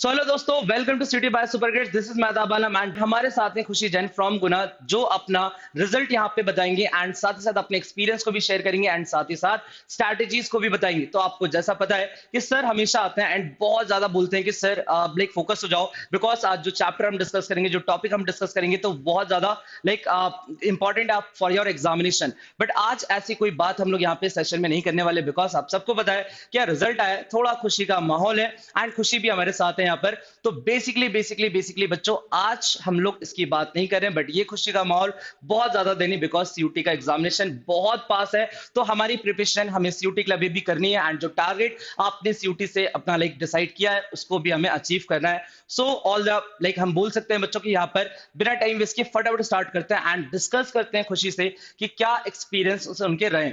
सो hello दोस्तों, welcome to city by super grades. This is Mehtab Alam and हमारे साथ हैं खुशी जैन फ्रॉम गुना, जो अपना रिजल्ट यहाँ पे बताएंगे एंड साथ ही साथ अपने एक्सपीरियंस को भी शेयर करेंगे एंड साथ ही साथ स्ट्रैटेजीज को भी बताएंगे। तो आपको जैसा पता है कि सर हमेशा आते हैं एंड बहुत ज्यादा बोलते हैं कि सर लाइक फोकस हो जाओ, बिकॉज आज जो चैप्टर हम डिस्कस करेंगे, जो टॉपिक हम डिस्कस करेंगे, तो बहुत ज्यादा लाइक इंपॉर्टेंट है फॉर योर एग्जामिनेशन। बट आज ऐसी कोई बात हम लोग यहाँ पे सेशन में नहीं करने वाले, बिकॉज आप सबको पता है क्या रिजल्ट आया, थोड़ा खुशी का माहौल है एंड खुशी भी हमारे साथ है यहाँ पर। तो बेसिकली बच्चों, आज हम लोग इसकी बात नहीं कर रहे हैं, बट ये खुशी का माहौल बहुत ज्यादा देनी, बिकॉज सीयूटी का एग्जामिनेशन बहुत पास है। तो हमारी प्रिपरेशन हमें सीयूटी के लिए अभी भी करनी है एंड जो टारगेट आपने सीयूटी से अपना लाइक डिसाइड किया है उसको भी हमें अचीव करना है। सो ऑल द लाइक हम बोल सकते हैं बच्चों की यहाँ पर बिना टाइम वेस्ट के फटाफट स्टार्ट करते हैं एंड डिस्कस करते हैं खुशी से कि क्या एक्सपीरियंस उनके रहे।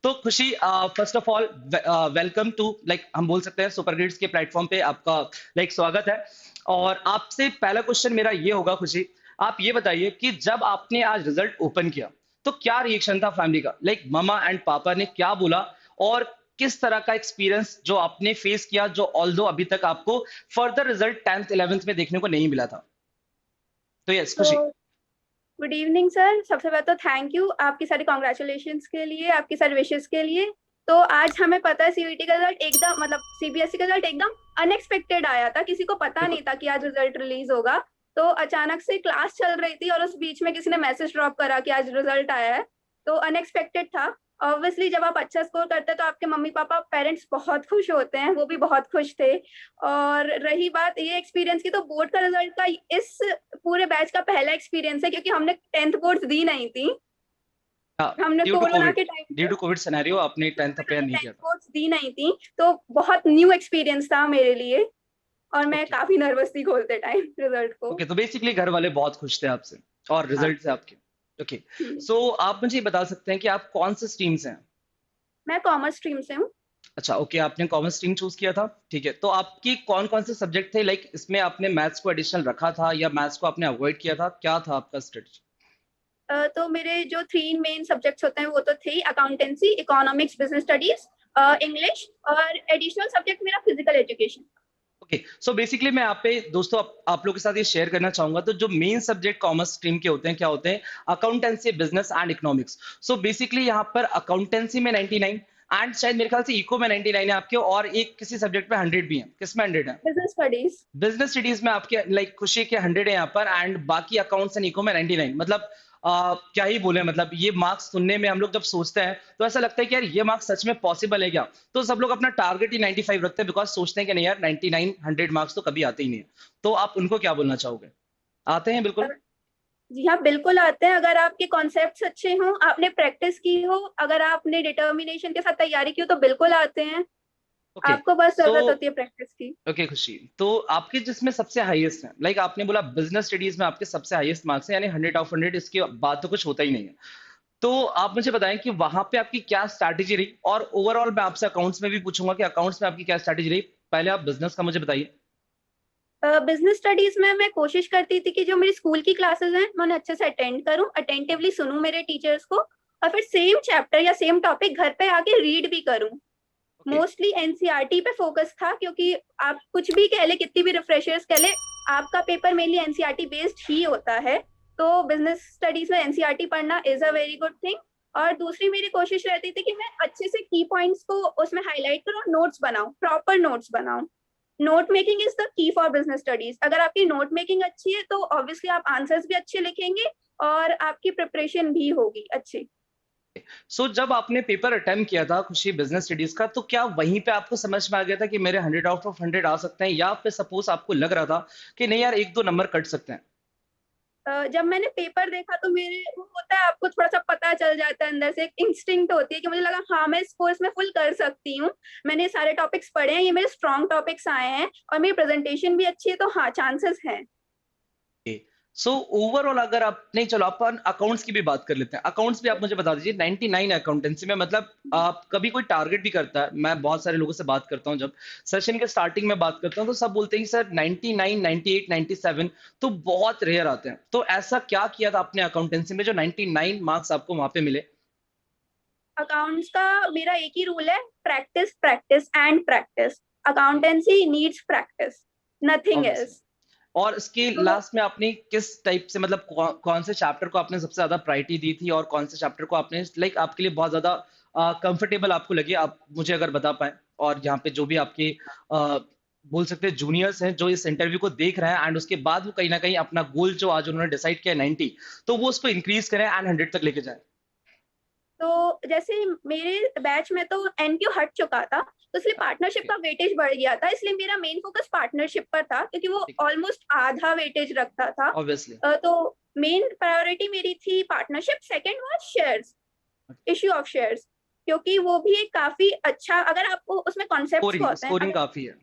तो Khushi, first of all welcome to like हम बोल सकते हैं सुपर ग्रिड्स के प्लेटफॉर्म पे आपका लाइक स्वागत है। और आपसे पहला क्वेश्चन मेरा ये होगा खुशी, आप ये बताइए कि जब आपने आज रिजल्ट ओपन किया तो क्या रिएक्शन था फैमिली का, लाइक ममा एंड पापा ने क्या बोला और किस तरह का एक्सपीरियंस जो आपने फेस किया, जो ऑल्दो अभी तक आपको फर्दर रिजल्ट 10th 11th में देखने को नहीं मिला था। तो यस तो खुशी। Good evening sir. सबसे पहले तो थैंक यू आपकी सारी कॉन्ग्रेचुलेशंस के लिए, आपकी सारी विशेस के लिए। तो आज हमें पता है सीयूईटी का रिजल्ट एकदम मतलब सीबीएसई का रिजल्ट एकदम अनएक्सपेक्टेड आया था। किसी को पता बिल्कुल। नहीं था कि आज रिजल्ट रिलीज होगा। तो अचानक से क्लास चल रही थी और उस बीच में किसी ने मैसेज ड्रॉप करा कि आज रिजल्ट आया है। तो अनएक्सपेक्टेड था। ऑब्वियसली जब आप अच्छा स्कोर करते हैं तो आपके मम्मी पापा पेरेंट्स बहुत खुश होते हैं, वो भी बहुत खुश थे। और रही बात ये एक्सपीरियंस की, तो बोर्ड का रिजल्ट का इस पूरे बैच का पहला एक्सपीरियंस है, क्योंकि हमने 10th बोर्ड्स दी नहीं थी। हमने ड्यू टू कोरोना कोविड, के टाइम ड्यू पे टू कोविड सिनेरियो आपने 10th अपेयर नहीं 10th किया था। बोर्ड्स दी नहीं थी। तो बहुत न्यू एक्सपीरियंस था मेरे लिए और मैं ओके। काफी नर्वस थी खोलते टाइम रिजल्ट को। ओके, तो बेसिकली घर वाले बहुत खुश थे आपसे और हाँ। रिजल्ट से आपके। ओके। हम्म। सो आप मुझे बता सकते हैं कि आप कौन से स्ट्रीम से हैं? मैं कॉमर्स स्ट्रीम से हूँ। अच्छा, ओके, आपने कॉमर्स स्ट्रीम चूज किया था, ठीक है। तो आपकी कौन कौन से सब्जेक्ट थे, लाइक इसमें आपने मैथ्स को एडिशनल रखा था या मैथ्स को आपने अवॉइड किया था, क्या था आपका स्ट्रेटजी? तो मेरे जो 3 मेन सब्जेक्ट्स होते हैं वो तो थे accountancy, economics, business studies, English, और एडिशनल सब्जेक्ट मेरा physical education. Okay. So basically मैं आप पे दोस्तों आप लोगों के साथ ये शेयर करना चाहूंगा, तो जो मेन सब्जेक्ट कॉमर्स स्ट्रीम के होते हैं क्या होते हैं, accountancy, business and economics. So basically यहाँ पर अकाउंटेंसी में 99 एंड शायद मेरे ख्याल से इको में 99 है आपके, और एक किसी सब्जेक्ट में 100 भी है, किसमें 100 है? Business studies. बिजनेस स्टडीज में आपके लाइक खुशी के 100 है यहाँ पर एंड बाकी अकाउंट्स एंड इको में 99। मतलब क्या ही बोले, मतलब ये मार्क्स सुनने में हम लोग जब सोचते हैं तो ऐसा लगता है कि यार ये मार्क्स सच में पॉसिबल है क्या। तो सब लोग अपना टारगेट ही 95 रखते हैं, बिकॉज सोचते हैं कि नहीं यार 99 100 मार्क्स तो कभी आते ही नहीं है। तो आप उनको क्या बोलना चाहोगे? आते हैं बिल्कुल। जी हाँ, बिल्कुल आते हैं। अगर आपके कॉन्सेप्ट्स अच्छे हों, आपने प्रैक्टिस की हो, अगर आपने डिटर्मिनेशन के साथ तैयारी की हो, तो बिल्कुल आते हैं। ओके। आपको बस सो जरूरत होती है प्रैक्टिस की। ओके खुशी, तो आपके जिसमें सबसे हाईएस्ट है, लाइक आपने बोला बिजनेस स्टडीज में आपके सबसे हाईएस्ट मार्क्स है, यानी 100 ऑफ 100, इसके बाद तो कुछ होता ही नहीं है। तो आप मुझे बताएं कि वहां पे आपकी क्या स्ट्रैटेजी रही, और ओवरऑल मैं आपसे अकाउंट्स में भी पूछूंगा कि अकाउंट्स में आपकी क्या स्ट्रैटेजी रही। पहले आप बिजनेस का मुझे बताइए। बिजनेस स्टडीज में मैं कोशिश करती थी कि जो मेरी स्कूल की क्लासेस हैं मैं उन्हें अच्छे से अटेंड करूं, अटेंटिवली सुनूं मेरे टीचर्स को, और फिर सेम चैप्टर या सेम टॉपिक घर पे आके रीड भी करूं। ओके। मोस्टली एनसीईआरटी पे फोकस था, क्योंकि आप कुछ भी कह ले, कितनी भी रिफ्रेशर्स कह ले, आपका पेपर मेनली एनसीईआरटी बेस्ड ही होता है। तो बिजनेस स्टडीज में एनसीईआरटी पढ़ना is a very good thing. और दूसरी मेरी कोशिश रहती थी कि मैं अच्छे से की पॉइंट्स को उसमें हाईलाइट करूं और नोट्स बनाऊं, प्रॉपर नोट्स बनाऊं। Note making is the key for business studies. अगर आपकी नोट मेकिंग अच्छी है तो ऑब्वियसली आप आंसर्स भी अच्छे लिखेंगे और आपकी प्रिपरेशन भी होगी अच्छी। सो जब आपने पेपर अटेम्प्ट किया था खुशी बिजनेस स्टडीज का, तो क्या वहीं पे आपको समझ में आ गया था कि मेरे 100 आउट ऑफ 100 आ सकते हैं, या फिर सपोज आपको लग रहा था कि नहीं यार एक दो नंबर कट सकते हैं? जब मैंने पेपर देखा तो मेरे वो होता है, आपको थोड़ा सा पता चल जाता है, अंदर से एक इंस्टिंक्ट होती है कि मुझे लगा हाँ मैं इस कोर्स में फुल कर सकती हूँ। मैंने ये सारे टॉपिक्स पढ़े हैं, ये मेरे स्ट्रॉन्ग टॉपिक्स आए हैं और मेरी प्रेजेंटेशन भी अच्छी है, तो हाँ चांसेस हैं। सो ओवरऑल अगर आप नहीं, चलो अपन अकाउंट्स की भी बात कर लेते हैं। अकाउंट्स भी आप मुझे बता दीजिए 99 अकाउंटेंसी में, मतलब आप कभी कोई टारगेट भी करता है, मैं बहुत सारे लोगों से बात करता हूँ, जब सेशन के स्टार्टिंग में बात करता हूँ तो सब बोलते हैं कि सर 99 98 97 तो बहुत रेयर आते हैं। तो ऐसा क्या किया था आपने अकाउंटेंसी में जो 99 मार्क्स आपको वहां पे मिले? अकाउंट्स का मेरा एक ही रूल है, practice practice and practice. Accountancy needs practice, nothing obviously. Else. और इसके तो लास्ट में आपने किस टाइप से, मतलब कौन से चैप्टर को आपने सबसे ज्यादा प्रायोरिटी दी थी और कौन से चैप्टर को आपने लाइक आपके लिए बहुत ज्यादा कंफर्टेबल आपको लगे, आप मुझे अगर बता पाए? और यहाँ पे जो भी आपके बोल सकते हैं जूनियर्स हैं जो इस इंटरव्यू को देख रहे हैं एंड उसके बाद वो कहीं ना कहीं अपना गोल जो आज उन्होंने डिसाइड किया 90, तो वो उसको इंक्रीज करें एंड 100 तक लेके जाए। तो जैसे मेरे बैच में तो एनक्यू हट चुका था, तो इसलिए पार्टनरशिप का वेटेज बढ़ गया था, इसलिए मेरा मेन फोकस पार्टनरशिप पर था क्योंकि वो ऑलमोस्ट आधा वेटेज रखता था। ऑब्वियसली। तो मेन प्रायोरिटी मेरी थी partnership, second was shares, issue of shares, क्योंकि वो भी एक काफी अच्छा, अगर आपको उसमें कॉन्सेप्ट्स स्कोरिंग होते हैं, स्कोरिंग अगर काफी है।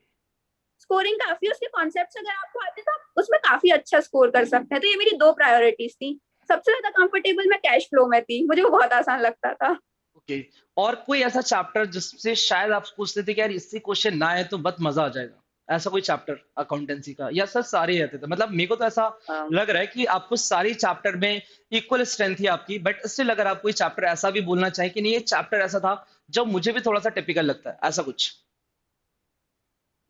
स्कोरिंग काफी, उसके कॉन्सेप्ट्स अगर आपको आते हैं तो आप उसमें काफी अच्छा स्कोर कर सकते हैं। तो ये मेरी दो प्रायोरिटीज थी। सबसे ज्यादा कंफर्टेबल मैं कैश फ्लो में थी, मुझे वो बहुत आसान लगता था। ओके। और कोई ऐसा चैप्टर जिससे शायद आप सोचते थे कि यार इससे क्वेश्चन ना आए तो बहुत मजा आ जाएगा, ऐसा कोई चैप्टर अकाउंटेंसी का, या सर सारे ही रहते थे? मतलब मेरे को तो ऐसा लग रहा है कि आपको सारी चैप्टर में इक्वल स्ट्रेंथ थी आपकी, बट स्टिल अगर आप कोई चैप्टर ऐसा भी बोलना चाहें कि नहीं ये चैप्टर ऐसा था जो मुझे भी थोड़ा सा टिपिकल लगता है, ऐसा कुछ?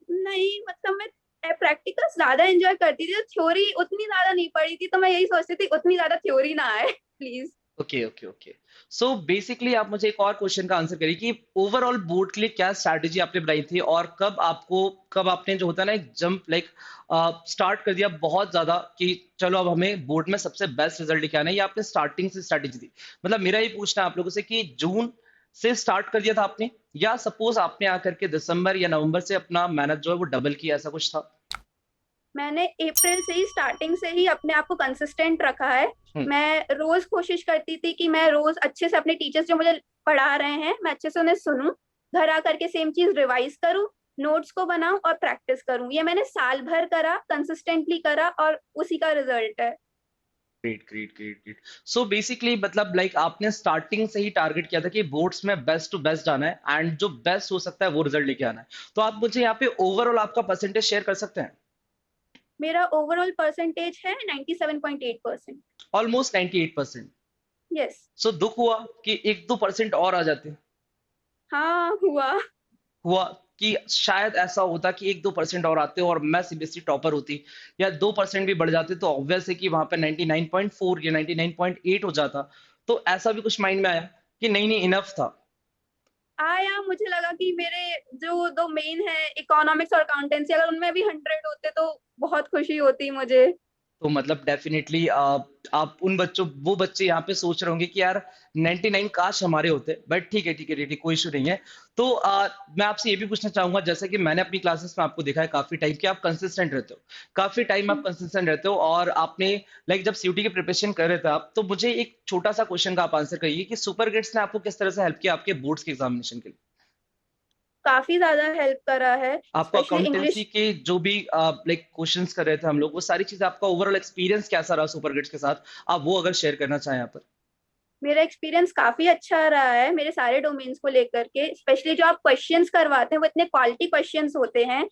नहीं, मतलब मैं प्रैक्टिकल ज्यादा एंजॉय करती थी, तो थ्योरी उतनी ज्यादा नहीं पढ़ी थी, तो मैं यही सोचती थी उतनी ज्यादा थ्योरी ना आए please. Okay okay okay. So basically आप मुझे एक और क्वेश्चन का आंसर करिए कि ओवरऑल बोर्ड के लिए क्या स्ट्रैटेजी आपने बनाई थी, और कब आपने जो होता है ना एक जंप लाइक स्टार्ट कर दिया बहुत ज्यादा कि चलो अब हमें बोर्ड में सबसे बेस्ट रिजल्ट लेके आना है, या आपने स्टार्टिंग से स्ट्रैटेजी थी? मतलब मेरा ये पूछना है आप लोगों से कि जून से स्टार्ट कर दिया था आपने, या सपोज आपने आकर के दिसंबर या नवंबर से अपना मेहनत जो है वो डबल किया, ऐसा कुछ था? मैंने अप्रैल से ही, स्टार्टिंग से ही अपने आप को कंसिस्टेंट रखा है। हम्म। मैं रोज कोशिश करती थी कि मैं रोज अच्छे से अपने टीचर्स जो मुझे पढ़ा रहे हैं मैं अच्छे से उन्हें सुनूं, घर आकर के सेम चीज रिवाइज करूं, नोट्स को बनाऊं और प्रैक्टिस करूं। ये मैंने साल भर करा, कंसिस्टेंटली करा, और उसी का रिजल्ट है। Great great great great. So basically मतलब लाइक आपने स्टार्टिंग से ही टारगेट किया था कि बोर्ड्स में बेस्ट टू बेस्ट जाना है एंड जो बेस्ट हो सकता है वो रिजल्ट लेके आना है। तो आप मुझे यहाँ पे ओवरऑल आपका परसेंटेज शेयर कर सकते हैं? मेरा ओवरऑल परसेंटेज है 97.8%। ऑलमोस्ट 98%। यस। सो दुख हुआ कि 1-2% और आ जाते? हाँ, हुआ। हुआ कि शायद ऐसा होता कि 1-2% और आते और मैं सीबीएसई टॉपर होती, या 2% भी बढ़ जाते तो ऑब्वियस है कि वहां पे 99.4 या 99.8 हो जाता। तो ऐसा भी कुछ माइंड में आया कि नहीं नहीं इनफ था? आया, मुझे लगा कि मेरे जो दो मेन है, इकोनॉमिक्स और अकाउंटेंसी, अगर उनमें भी 100 होते तो बहुत खुशी होती मुझे। तो मतलब डेफिनेटली आप उन बच्चों, वो बच्चे यहाँ पे सोच रहे होंगे कि यार 99 काश हमारे होते, बट ठीक है ठीक है ठीक है, कोई इशू नहीं है। तो मैं आपसे ये भी पूछना चाहूंगा, जैसे कि मैंने अपनी क्लासेस में आपको देखा है काफी टाइम कि आप कंसिस्टेंट रहते हो, काफी टाइम आप कंसिस्टेंट रहते हो, और आपने लाइक जब सीयूटी की प्रिपरेशन कर रहे थे आप, तो मुझे एक छोटा सा क्वेश्चन का आप आंसर करिए कि सुपर ग्रेड्स ने आपको किस तरह से हेल्प किया आपके बोर्ड्स के एग्जामिनेशन के लिए? काफी ज्यादा हेल्प करा है, आपको स्पेशली अकाउंटेंसी इंग्लिश। के जो भी लाइक क्वेश्चंस कर रहे थे हम लोग, वो सारी चीजें, आपका ओवरऑल एक्सपीरियंस कैसा रहा सुपर ग्रेड्स के साथ, आप वो अगर शेयर करना चाहें यहाँ पर? मेरा एक्सपीरियंस काफी अच्छा रहा है मेरे सारे डोमेन्स को लेकर के, स्पेशली जो आप क्वेश्चंस करवाते हैं वो इतने क्वालिटी क्वेश्चंस होते हैं,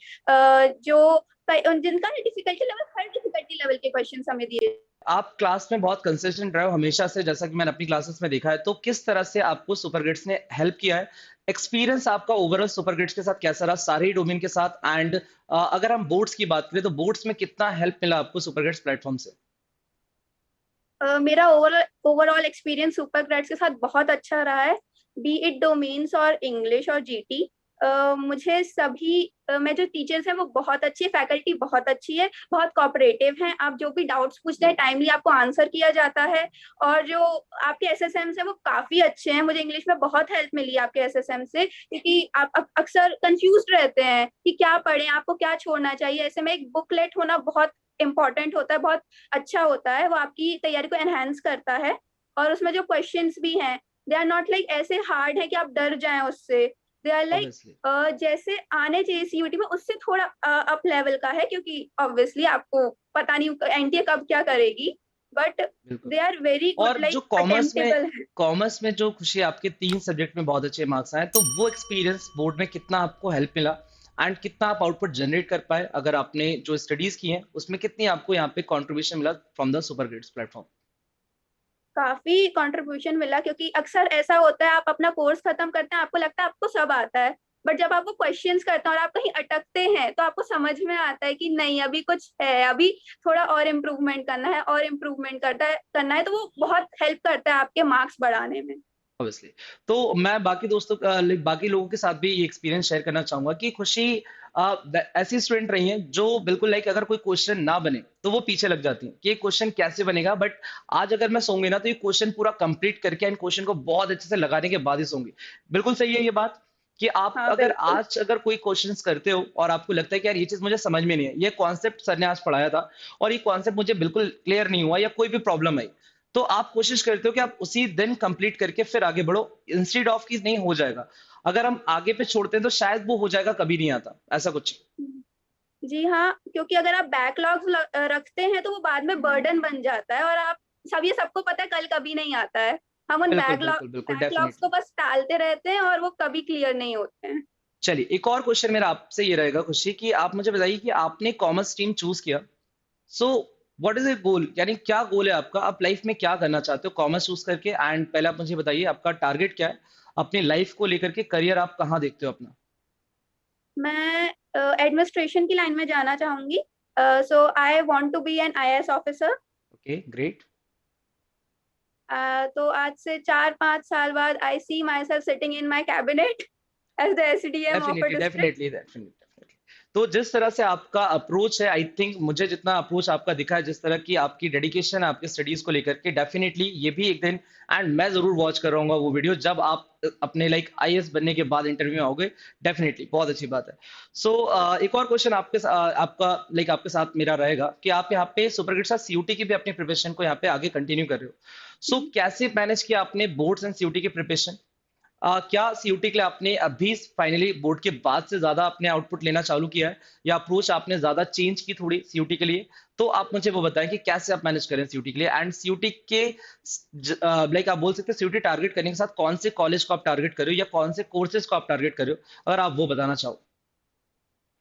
जो जिनका डिफिकल्टी लेवल, हर डिफिकल्टी लेवल के क्वेश्चंस हमें दिए। आप क्लास में बहुत कंसिस्टेंट रहे हो हमेशा से, जैसा कि मैंने अपनी क्लासेस में देखा है, तो किस तरह से आपको सुपर ग्रेड्स ने हेल्प किया है? एक्सपीरियंस आपका ओवरऑल सुपर ग्रेड्स के साथ कैसा रहा सारे ही डोमेन के साथ? एंड अगर हम बोर्ड्स की बात करें तो बोर्ड्स में कितना हेल्प मिला आपको सुपर ग्रेड्स प्लेटफॉर्म से? मेरा ओवरऑल एक्सपीरियंस सुपर ग्रेड्स के साथ बहुत अच्छा रहा है, बी इट डोमेन्स और इंग्लिश और जीटी। मुझे सभी मैं जो टीचर्स हैं वो बहुत अच्छी, फैकल्टी बहुत अच्छी है, बहुत कोऑपरेटिव हैं, आप जो भी डाउट्स पूछते हैं टाइमली आपको आंसर किया जाता है। और जो आपके एसएसएम्स हैं वो काफी अच्छे हैं, मुझे इंग्लिश में बहुत हेल्प मिली आपके एसएसएम से, क्योंकि आप अक्सर कंफ्यूज रहते हैं कि क्या पढ़ें, आपको क्या छोड़ना चाहिए। ऐसे में एक बुकलेट होना बहुत इंपॉर्टेंट होता है, बहुत अच्छा होता है, वो आपकी तैयारी को एनहांस करता है। और उसमें जो क्वेश्चंस भी हैं, दे आर नॉट लाइक ऐसे हार्ड है कि आप डर जाएं उससे। They are like obviously. जैसे आने चाहिए सीयूटी में उससे थोड़ा अप लेवल का है, क्योंकि ऑब्वियसली आपको पता नहीं एनटीए कब क्या करेगी, बट बिल्कुल। दे आर वेरी गुड, और जो लाइक कॉमर्स में अटेम्प्टेबल है। कॉमर्स में जो खुशी आपके 3 सब्जेक्ट में बहुत अच्छे मार्क्स आए, तो वो एक्सपीरियंस बोर्ड में कितना आपको हेल्प मिला एंड कितना आप आउटपुट जनरेट कर पाए? अगर आपने जो स्टडीज़ की हैं, उसमें कितनी आपको यहाँ पे कंट्रीब्यूशन मिला from the super grades platform? काफी कंट्रीब्यूशन मिला, क्योंकि अक्सर ऐसा होता है आप अपना कोर्स खत्म करते हैं, आपको लगता है आपको सब आता है, बट जब आप वो क्वेश्चंस करते हैं और आप कहीं अटकते हैं तो आपको समझ में आता है कि नहीं, अभी कुछ है, अभी थोड़ा और इम्प्रूवमेंट करना है, और इम्प्रूवमेंट करना है, तो वो बहुत हेल्प करता है आपके मार्क्स बढ़ाने में। ऑब्वियसली। तो मैं बाकी दोस्तों बाकी लोगों के साथ भी ये एक्सपीरियंस शेयर करना चाहूँगा कि खुशी ऐसी स्टूडेंट रही हैं जो बिल्कुल लाइक अगर कोई क्वेश्चन ना बने, तो वो पीछे लग जाती हैं कि ये क्वेश्चन कैसे बनेगा? बट आज अगर मैं सोऊँगी ना, तो ये क्वेश्चन पूरा कंप्लीट करके एंड क्वेश्चन को बहुत अच्छे से लगाने के बाद ही सोऊँगी। बिल्कुल सही है ये बात कि आप हाँ अगर बिल्कुल। आज अगर कोई क्वेश्चंस करते हो और आपको लगता है कि यार ये चीज़ मुझे समझ में नहीं है, ये कॉन्सेप्ट सर ने आज पढ़ाया था और ये कॉन्सेप्ट मुझे बिल्कुल क्लियर नहीं हुआ या कोई भी प्रॉब्लम आई, तो आप कोशिश करते हो कि आप उसी दिन कंप्लीट करके फिर आगे बढ़ो इंस्टेड ऑफ कि नहीं हो जाएगा। अगर हम आगे पे छोड़ते हैं तो शायद वो हो जाएगा कभी नहीं आता, ऐसा कुछ। जी हाँ, क्योंकि अगर आप बैकलॉग्स रखते हैं तो वो बाद में बर्डन बन जाता है, और आप सब, ये सबको पता है कल कभी नहीं आता है। हम उन बिल्कुल, बिल्कुल, बिल्कुल, बैकलॉग्स को डेफिनिटली। बस टालते रहते हैं और वो कभी क्लियर नहीं होते हैं। चलिए, एक और क्वेश्चन मेरा आपसे ये रहेगा खुशी कि आप मुझे बताइए कि आपने कॉमर्स स्ट्रीम चूज़ किया, so what is the goal? यानी क्या गोल है आपका? आप लाइफ में क्या करना चाहते हो कॉमर्स चूज़ करके? एंड पहले आप मुझे बताइए आपका टारगेट क्या है? अपनी लाइफ को लेकर के करियर आप कहाँ देखते हो अपना? मैं एडमिनिस्ट्रेशन की लाइन में जाना चाहूंगी। So I want to be an IAS officer. Okay, great. तो आज से 4-5 साल बाद I see myself sitting in my cabinet as the SDM of a definitely, district. Definitely, definitely, definitely. तो जिस तरह से आपका अप्रोच है, आई थिंक मुझे जितना अप्रोच आपका दिखा है, जिस तरह की आपकी डेडिकेशन है आपकी स्टडीज को लेकर के, डेफिनिटली ये भी एक दिन एंड मैं जरूर वॉच कर रहूंगा वो वीडियो जब आप अपने लाइक आईएएस बनने के बाद इंटरव्यू में आओगे। डेफिनेटली बहुत अच्छी बात है। सो एक और क्वेश्चन आपका लाइक आपके साथ मेरा रहेगा कि आप यहाँ पे सुपर के साथ सीयूटी की भी अपनी प्रिपरेशन को यहाँ पे आगे कंटिन्यू कर रहे हो, सो कैसे मैनेज किया आपने बोर्ड्स एंड सीयूटी की प्रिपरेशन? क्या सीयूटी के लिए आपने अभी फाइनली बोर्ड के बाद से ज्यादा अपने आउटपुट लेना चालू किया है या अप्रोच आपने ज्यादा चेंज की थोड़ी सीयूटी के लिए? तो आप मुझे वो बताएं कि कैसे आप मैनेज करें सीयूटी के लिए एंड सीयूटी के लाइक आप बोल सकते हैं सीयूटी टारगेट करने के साथ कौन से कॉलेज को आप टारगेट कर रहे हो या कौन से कोर्सेज को आप टारगेट कर रहे हो, अगर आप वो बताना चाहो।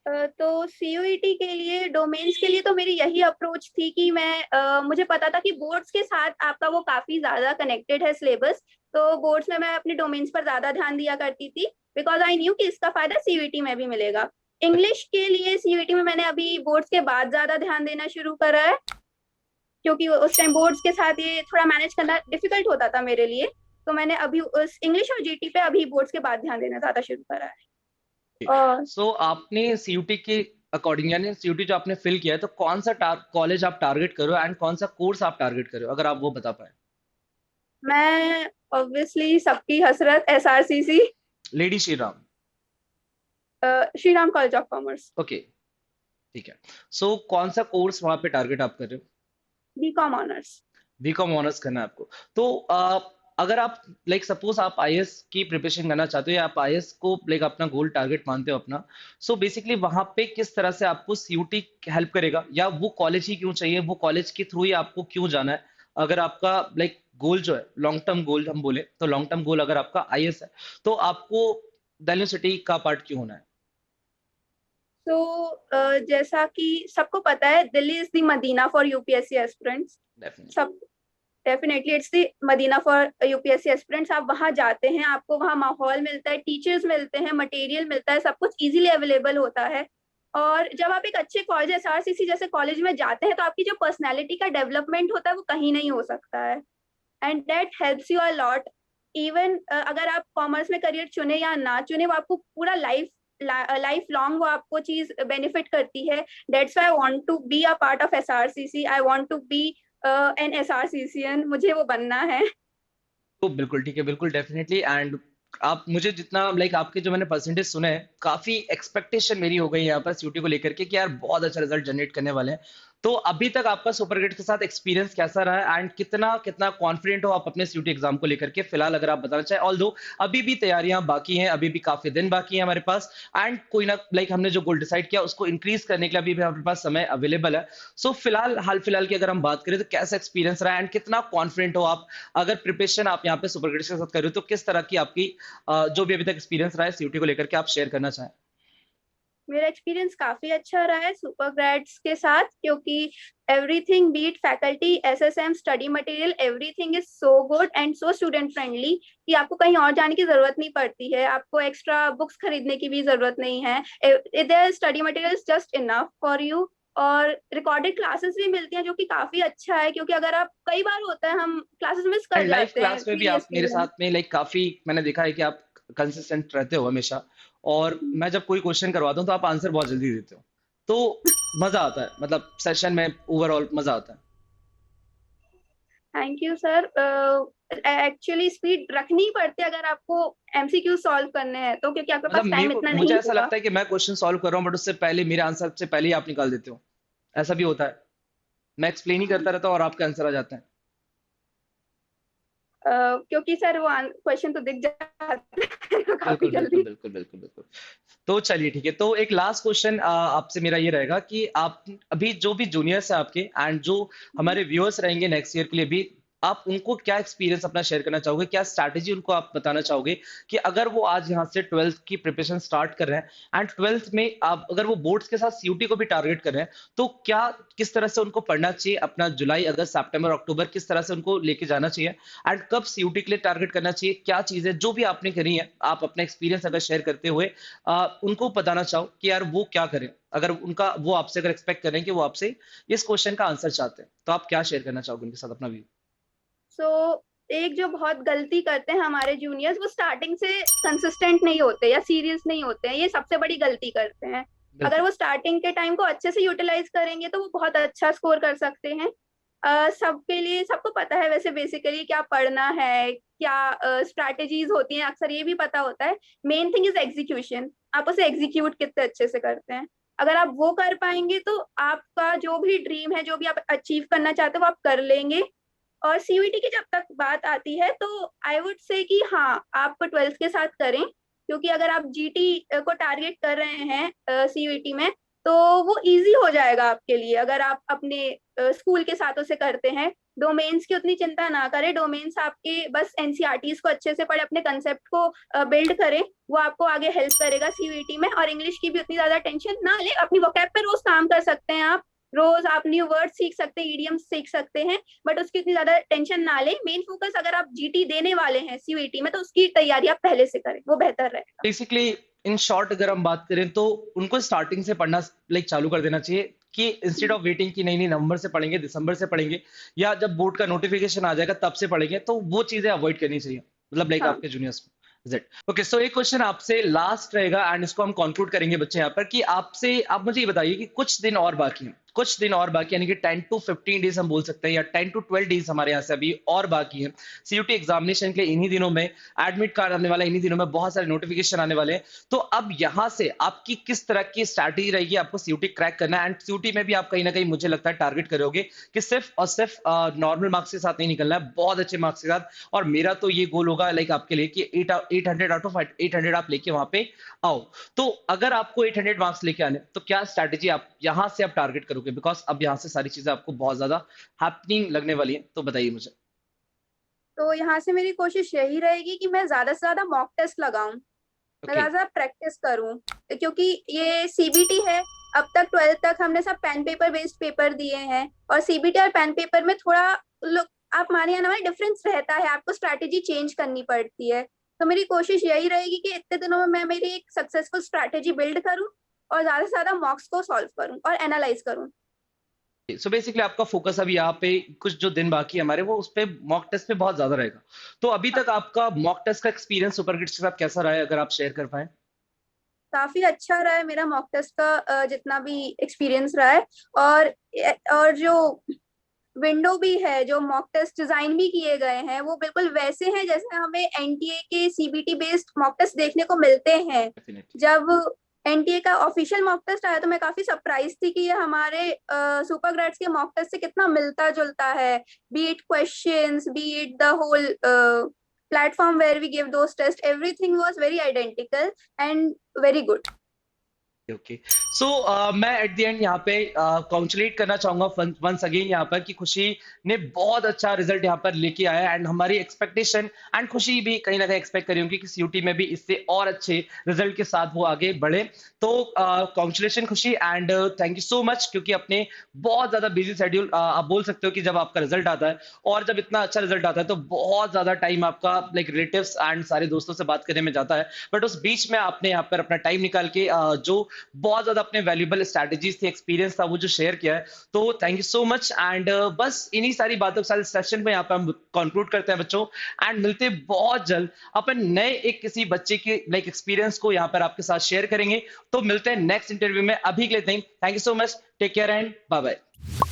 तो सीयूईटी के लिए, डोमेन्स के लिए तो मेरी यही अप्रोच थी कि मैं मुझे पता था कि बोर्ड्स के साथ आपका वो काफी ज्यादा कनेक्टेड है सिलेबस, तो बोर्ड्स में मैं अपने डोमेन्स पर ज्यादा ध्यान दिया करती थी, बिकॉज आई न्यू कि इसका फायदा सीयूईटी में भी मिलेगा। इंग्लिश के लिए सीयूईटी में मैंने अभी बोर्ड्स के बाद ज्यादा ध्यान देना शुरू करा है, क्योंकि उस टाइम बोर्ड्स के साथ ये थोड़ा मैनेज करना डिफिकल्ट होता था मेरे लिए, तो मैंने अभी उस इंग्लिश और जीटी पे अभी बोर्ड्स के बाद ध्यान देना ज्यादा शुरू करा है। और सो आपने सीयूटी के अकॉर्डिंग यानी सीयूटी जो आपने फिल किया है, तो कौन सा कॉलेज आप टारगेट करो एंड कौन सा कोर्स आप टारगेट करो, अगर आप वो बता पाए। मैं ऑब्वियसली सबकी हसरत SRCC, lady Shri Ram. Shri Ram college of commerce, okay, ठीक है। सो कौन सा कोर्स वहां पे टारगेट आप कर रहे हो? BCom honours. बीकॉम ऑनर्स करना है आपको। तो अगर आप लाइक सपोज आप आईएएस की प्रिपरेशन करना चाहते हो या आप आईएएस को लाइक अपना गोल टारगेट मानते हो अपना, सो बेसिकली वहां पे किस तरह से आपको सीयूटी हेल्प करेगा या वो कॉलेज ही क्यों चाहिए, वो कॉलेज के थ्रू ही आपको क्यों जाना है? अगर आपका लाइक गोल जो है लॉन्ग टर्म गोल हम बोले तो लॉन्ग टर्म गोल अगर आपका आईएएस है, तो आपको दिल्ली यूनिवर्सिटी का पार्ट क्यों होना है? तो जैसा कि सबको पता है, Delhi is the Medina for UPSC aspirants. Definitely. सब, definitely it's the Medina for UPSC aspirants. आप वहां जाते हैं, आपको वहां माहौल मिलता है, टीचर्स मिलते हैं, मटेरियल मिलता है, सब कुछ इजीली अवेलेबल होता है। और जब आप एक अच्छे कॉलेज, एसआरसीसी जैसे कॉलेज में जाते हैं, तो आपकी जो पर्सनैलिटी का डेवलपमेंट होता है वो कहीं नहीं हो सकता है, and that helps you a lot. Even अगर आप कॉमर्स में करियर चुने या ना चुने, वो आपको पूरा लाइफ लॉन्ग वो आपको चीज बेनिफिट करती है। That's why I want to be a part of SRCC, I want to be an SRCCian, मुझे वो बनना है। तो बिल्कुल ठीक है, बिल्कुल डेफिनेटली। एंड आप मुझे जितना लाइक आपके जो मैंने परसेंटेज सुने हैं, काफी एक्सपेक्टेशन मेरी हो गई यहाँ पर सीयूटी को लेकर के कि यार बहुत अच्छा रिजल्ट जनरेट करने वाले हैं। तो अभी तक आपका सुपरग्रिड के साथ एक्सपीरियंस कैसा रहा है एंड कितना कितना कॉन्फिडेंट हो आप अपने सीयूटी एग्जाम को लेकर के फिलहाल, अगर आप बताना चाहें? ऑल्दो अभी भी तैयारियां बाकी हैं, अभी भी काफी दिन बाकी हैं हमारे पास, एंड कोई ना लाइक हमने जो गोल डिसाइड किया उसको इंक्रीज करने के लिए अभी भी हमारे पास समय अवेलेबल है। सो फिलहाल हाल फिलहाल की अगर हम बात करें तो कैसा एक्सपीरियंस रहा है एंड कितना कॉन्फिडेंट हो आप? अगर प्रिपरेशन आप यहाँ पे सुपरग्रिड के साथ कर रहे हो तो किस तरह की आपकी जो भी अभी तक एक्सपीरियंस रहा है सीयूटी को लेकर के आप शेयर करना चाहें? मेरा एक्सपीरियंस काफी अच्छा रहा है सुपर ग्रेड्स के साथ, क्योंकि everything be it faculty, SSM, study material, everything is so good and so student friendly कि आपको कहीं और जाने की जरूरत नहीं पड़ती है, आपको एक्स्ट्रा बुक्स खरीदने की भी जरूरत नहीं है। इधर study material is just enough for you. और रिकॉर्डेड क्लासेस भी मिलती हैं जो कि काफी अच्छा है, क्योंकि अगर आप, कई बार होता है हम क्लासेस मिस कर एंड लाइव जाते हैं क्लास में भी आप सीरियसली मेरे में। साथ में लाइक काफी मैंने देखा है कि आप कंसिस्टेंट रहते हो हमेशा, और मैं जब कोई क्वेश्चन करवाता हूँ तो आप आंसर बहुत जल्दी देते हो, तो मजा आता है, मतलब सेशन में ओवरऑल मजा आता है। Thank you sir. Actually speed रखनी पड़ती है अगर आपको एमसीक्यू सॉल्व करने हैं तो, क्योंकि आपके मतलब पास टाइम इतना मुझे नहीं ऐसा होगा। लगता है कि मैं क्वेश्चन सॉल्व कर रहा हूँ बट उससे पहले मेरे आंसर से पहले ही आप निकाल देते हो, ऐसा भी होता है। मैं एक्सप्लेन ही करता रहता हूँ और आपके आंसर आ जाते हैं। क्योंकि सर वो क्वेश्चन तो दिख जाता है काफी बिल्कुल बिल्कुल जल्दी। बिल्कुल बिल्कुल बिल्कुल। तो चलिए ठीक है, तो एक लास्ट क्वेश्चन आपसे मेरा ये रहेगा कि आप अभी जो भी जूनियर्स हैं आपके एंड जो हमारे व्यूअर्स रहेंगे नेक्स्ट ईयर के लिए भी, आप उनको क्या एक्सपीरियंस अपना शेयर करना चाहोगे, क्या स्ट्रैटेजी उनको आप बताना चाहोगे कि अगर वो आज यहाँ से 12th की प्रिपरेशन स्टार्ट कर रहे हैं एंड 12th में आप अगर वो बोर्ड्स के साथ सीयूटी को भी टारगेट कर रहे हैं, तो क्या किस तरह से उनको पढ़ना चाहिए, अपना जुलाई अगस्त सितंबर अक्टूबर किस तरह से उनको लेके जाना चाहिए एंड कब सीयूटी के लिए टारगेट करना चाहिए, क्या चीजें जो भी आपने करी है आप अपना एक्सपीरियंस अगर शेयर करते हुए उनको बताना चाहो कि यार वो क्या करें, अगर उनका वो आपसे अगर एक्सपेक्ट करें कि वो आपसे इस क्वेश्चन का आंसर चाहते हैं, तो आप क्या शेयर करना चाहोगे उनके साथ अपना व्यू? सो एक जो बहुत गलती करते हैं हमारे जूनियर्स, वो स्टार्टिंग से कंसिस्टेंट नहीं होते या सीरियस नहीं होते हैं, ये सबसे बड़ी गलती करते हैं। अगर बिल्कुल। वो स्टार्टिंग के टाइम को अच्छे से यूटिलाइज करेंगे तो वो बहुत अच्छा स्कोर कर सकते हैं। सबके लिए, सबको पता है वैसे बेसिकली क्या पढ़ना है, क्या स्ट्रैटेजीज होती हैं, अक्सर ये भी पता होता है। मेन थिंग इज एग्जीक्यूशन, आप उसे एग्जीक्यूट कितने अच्छे से करते हैं। अगर आप वो कर पाएंगे तो आपका जो भी ड्रीम है, जो भी आप अचीव करना चाहते हो, वो आप कर लेंगे। और सीयूईटी की जब तक बात आती है तो आई वुड से कि हाँ, आप 12th के साथ करें, क्योंकि अगर आप जीटी को टारगेट कर रहे हैं सीयूईटी में, तो वो इजी हो जाएगा आपके लिए अगर आप अपने स्कूल के साथ उसे करते हैं। डोमेन्स की उतनी चिंता ना करें, डोमेन्स आपके बस एनसीईआरटीज को अच्छे से पढ़े, अपने कंसेप्ट को बिल्ड करें, वो आपको आगे हेल्प करेगा सीयूईटी में। और इंग्लिश की भी उतनी ज्यादा टेंशन ना ले, अपनी वोकैब पे रोज काम कर सकते हैं आप, रोज आप न्यू वर्ड सीख सकते हैं, ईडियम सीख सकते हैं, बट उसकी इतनी ज्यादा टेंशन ना ले। मेन फोकस, अगर आप जीटी देने वाले हैं सीयूईटी में, तो उसकी तैयारी आप पहले से करें, वो बेहतर रहेगा। बेसिकली इन शॉर्ट अगर हम बात करें तो उनको स्टार्टिंग से पढ़ना लाइक चालू कर देना चाहिए, कि इंस्टेड ऑफ वेटिंग की नहीं नहीं नवंबर से पढ़ेंगे, दिसंबर से पढ़ेंगे, या जब बोर्ड का नोटिफिकेशन आ जाएगा तब से पढ़ेंगे, तो वो चीजें अवॉइड करनी चाहिए, मतलब लाइक हाँ। आपके जूनियर्स को। ओके, सो एक क्वेश्चन आपसे लास्ट रहेगा एंड इसको हम कंक्लूड करेंगे बच्चे यहाँ पर, कि आपसे आप मुझे ये बताइए कि कुछ दिन और बाकी हैं, कुछ दिन और बाकी, यानी कि 10 टू 15 डेज हम बोल सकते हैं, या 10 टू 12 डेज हमारे यहाँ से अभी और बाकी है सीयूटी एग्जामिनेशन के लिए। इन्हीं दिनों में एडमिट कार्ड आने वाला है, इन्हीं दिनों में बहुत सारे नोटिफिकेशन आने वाले हैं, तो अब यहाँ से आपकी किस तरह की स्ट्रैटेजी रहेगी आपको सीयूटी क्रैक करना है? एंड सीयूटी में भी आप कहीं ना कहीं मुझे लगता है टारगेट करोगे कि सिर्फ और सिर्फ नॉर्मल मार्क्स के साथ नहीं निकलना है, बहुत अच्छे मार्क्स के साथ, और मेरा तो ये गोल होगा लाइक आपके लिए कि 800 आउट ऑफ 800 आप लेके वहां पे आओ। तो अगर आपको 800 मार्क्स लेके आने, तो क्या स्ट्रैटेजी आप यहां से आप टारगेट करोगे, बिकॉज अब यहां से सारी चीजें आपको बहुत ज्यादा हैपनिंग लगने वाली है, तो बताइए मुझे। तो यहाँ से मेरी कोशिश यही रहेगी कि मैं ज्यादा से ज्यादा मॉक टेस्ट लगाऊं, मैं ओके। ज्यादा प्रैक्टिस करूं, क्योंकि ये सीबीटी है। अब तक 12th तक हमने सब पेन पेपर बेस्ड पेपर दिए हैं, और सीबीटी और पेन पेपर में थोड़ा लोग, आप मानिए ना, डिफरेंस रहता है, आपको स्ट्रैटेजी चेंज करनी पड़ती है। तो मेरी कोशिश यही रहेगी कि इतने दिनों में मैं मेरी एक सक्सेसफुल स्ट्रैटेजी बिल्ड करूं, और ज्यादा से ज्यादा मॉक्स को सॉल्व करूं और एनालाइज करूं। सो बेसिकली आपका फोकस अभी यहाँ पे कुछ जो दिन बाकी है हमारे, वो उस पे मॉक टेस्ट पे बहुत ज्यादा रहेगा। तो अभी हाँ, तक आपका मॉक टेस्ट का एक्सपीरियंस सुपरकिड्स के साथ कैसा रहा है, अगर आप शेयर कर पाए? काफी अच्छा रहा है मेरा मॉक टेस्ट का जितना भी एक्सपीरियंस रहा है। और जो विंडो भी है, जो मॉक टेस्ट डिजाइन भी किए गए हैं, वो बिल्कुल वैसे हैं जैसे हमें एनटीए के सीबीटी बेस्ड मॉक टेस्ट देखने को मिलते हैं। डेफिनेटली। जब एनटीए का ऑफिशियल मॉक टेस्ट आया तो मैं काफी सरप्राइज थी कि ये हमारे सुपर ग्रेड्स के मॉक टेस्ट से कितना मिलता जुलता है, be it questions, be it the whole platform where we give those tests, everything was very identical and very good. Okay so मैं एट द एंड यहाँ पे कॉन्ग्रेचुलेट करना चाहूंगा वंस अगेन यहाँ पर कि खुशी ने बहुत अच्छा रिजल्ट यहाँ पर लेके आया एंड हमारी एक्सपेक्टेशन एंड खुशी भी कहीं ना कहीं एक्सपेक्ट करी होंगी कि सीयूटी में भी इससे और अच्छे रिजल्ट के साथ वो आगे बढ़े। तो कॉन्ग्रेचुलेशन खुशी and thank you so much, क्योंकि अपने बहुत ज्यादा बिजी शेड्यूल आप बोल सकते हो कि जब आपका रिजल्ट आता है और जब इतना अच्छा रिजल्ट आता है तो बहुत ज्यादा टाइम आपका लाइक रिलेटिव्स एंड सारे दोस्तों से बात करने में जाता है, बट उस बीच में आपने यहाँ पर अपना टाइम निकाल के जो बहुत ज्यादा अपने वैल्यूएबल स्ट्रैटेजीज थी, एक्सपीरियंस था, वो जो शेयर किया है, तो thank you so much. And बस इन्हीं सारी बातों के साथ सेशन में यहाँ पे हम कंक्लूड करते हैं बच्चों, एंड मिलते हैं बहुत जल्द अपन नए एक किसी बच्चे के लाइक एक्सपीरियंस को यहाँ पर आपके साथ शेयर करेंगे। तो मिलते हैं नेक्स्ट इंटरव्यू में, अभी के लिए thank you so much, take care and bye bye.